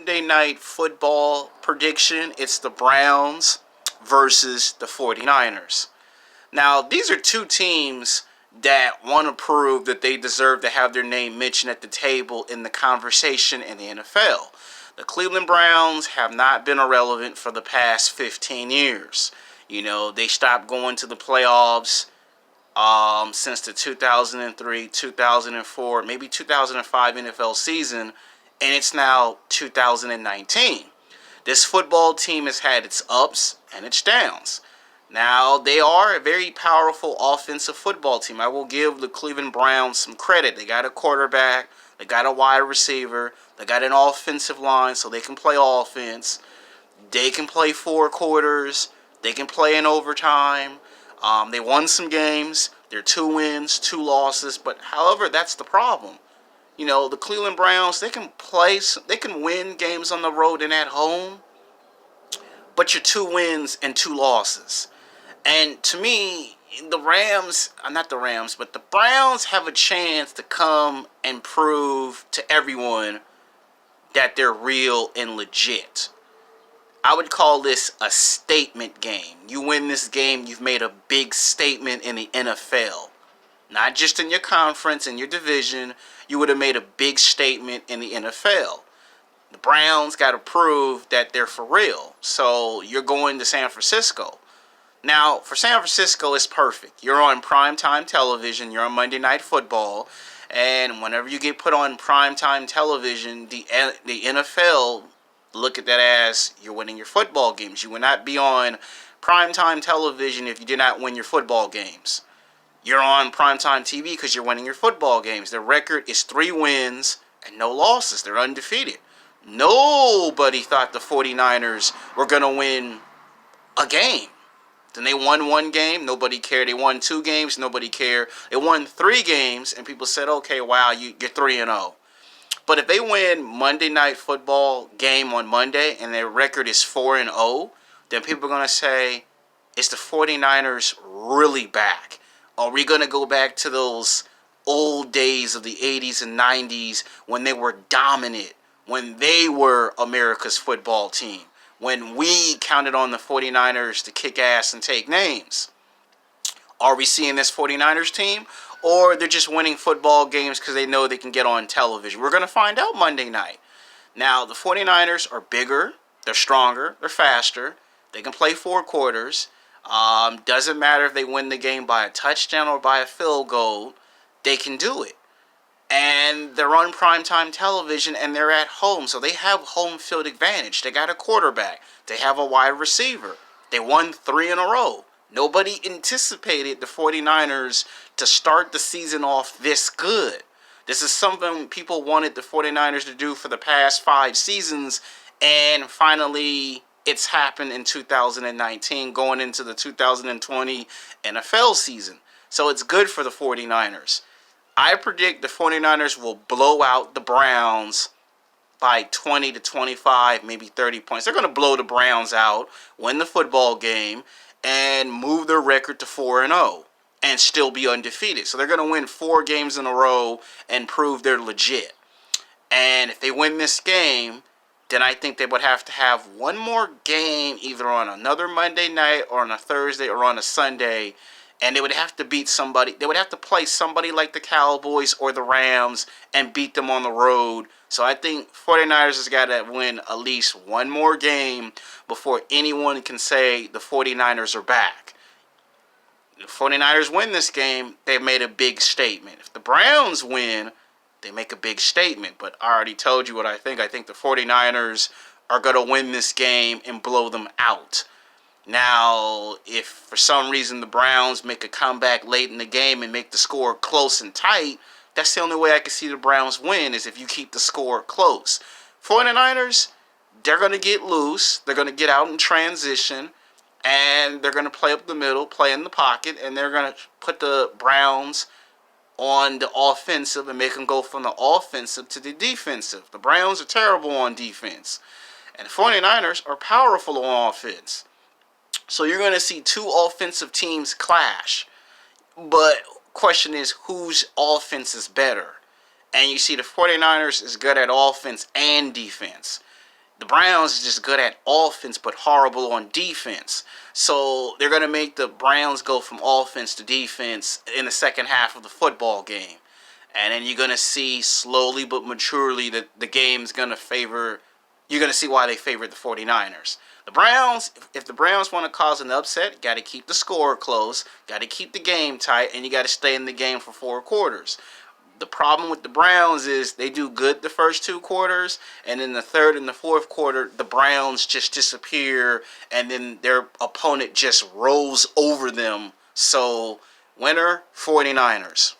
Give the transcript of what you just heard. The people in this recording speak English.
Monday Night Football prediction. It's the Browns versus the 49ers. Now, these are two teams that want to prove that they deserve to have their name mentioned at the table in the conversation in the NFL. The Cleveland Browns have not been irrelevant for the past 15 years. You know, they stopped going to the playoffs since the 2003, 2004, maybe 2005 NFL season, and it's now 2019. This football team has had its ups and its downs. Now, they are a very powerful offensive football team. I will give the Cleveland Browns some credit. They got a quarterback, they got a wide receiver, they got an offensive line so they can play offense. They can play four quarters, they can play in overtime. They won some games. They're 2 wins, 2 losses, but however, that's the problem. You know, the Cleveland Browns, they can win games on the road and at home, but you're 2 wins and 2 losses. And to me, the Browns have a chance to come and prove to everyone that they're real and legit. I would call this a statement game. You win this game, you've made a big statement in the NFL. Not just in your conference, in your division, you would have made a big statement in the NFL. The Browns got to prove that they're for real. So you're going to San Francisco. Now, for San Francisco, it's perfect. You're on primetime television. You're on Monday Night Football. And whenever you get put on primetime television, the NFL look at that as you're winning your football games. You would not be on primetime television if you did not win your football games. You're on primetime TV because you're winning your football games. Their record is 3 wins and no losses. They're undefeated. Nobody thought the 49ers were going to win a game. Then they won 1 game. Nobody cared. They won 2 games. Nobody cared. They won 3 games, and people said, okay, wow, you're 3-0. But if they win Monday Night Football game on Monday and their record is 4-0, then people are going to say, is the 49ers really back? Are we going to go back to those old days of the 80s and 90s when they were dominant, when they were America's football team, when we counted on the 49ers to kick ass and take names? Are we seeing this 49ers team? Or they're just winning football games because they know they can get on television? We're going to find out Monday night. Now, the 49ers are bigger, they're stronger, they're faster, they can play 4 quarters. Doesn't matter if they win the game by a touchdown or by a field goal, they can do it. And they're on primetime television and they're at home, so they have home field advantage. They got a quarterback, they have a wide receiver, they won 3 in a row. Nobody anticipated the 49ers to start the season off this good. This is something people wanted the 49ers to do for the past 5 seasons, and finally it's happened in 2019 going into the 2020 NFL season. So it's good for the 49ers. I predict the 49ers will blow out the Browns by 20 to 25, maybe 30 points. They're going to blow the Browns out, win the football game, and move their record to 4-0 and still be undefeated. So they're going to win 4 games in a row and prove they're legit. And if they win this game, then I think they would have to have one more game either on another Monday night or on a Thursday or on a Sunday, and they would have to beat somebody. They would have to play somebody like the Cowboys or the Rams and beat them on the road. So I think 49ers has got to win at least one more game before anyone can say the 49ers are back. If the 49ers win this game, they've made a big statement. If the Browns win, they make a big statement. But I already told you what I think. I think the 49ers are going to win this game and blow them out. Now, if for some reason the Browns make a comeback late in the game and make the score close and tight, that's the only way I can see the Browns win, is if you keep the score close. 49ers, they're going to get loose. They're going to get out in transition, and they're going to play up the middle, play in the pocket, and they're going to put the Browns on the offensive and make them go from the offensive to the defensive. The Browns are terrible on defense, and the 49ers are powerful on offense. So you're going to see 2 offensive teams clash. But question is, whose offense is better? And you see the 49ers is good at offense and defense. The Browns are just good at offense but horrible on defense. So they're going to make the Browns go from offense to defense in the second half of the football game. And then you're going to see slowly but maturely that the game's going to favor, you're going to see why they favored the 49ers. The Browns, if the Browns want to cause an upset, you got to keep the score close, got to keep the game tight, and you got to stay in the game for 4 quarters. The problem with the Browns is they do good the first 2 quarters, and in the third and the fourth quarter, the Browns just disappear, and then their opponent just rolls over them. So, winner, 49ers.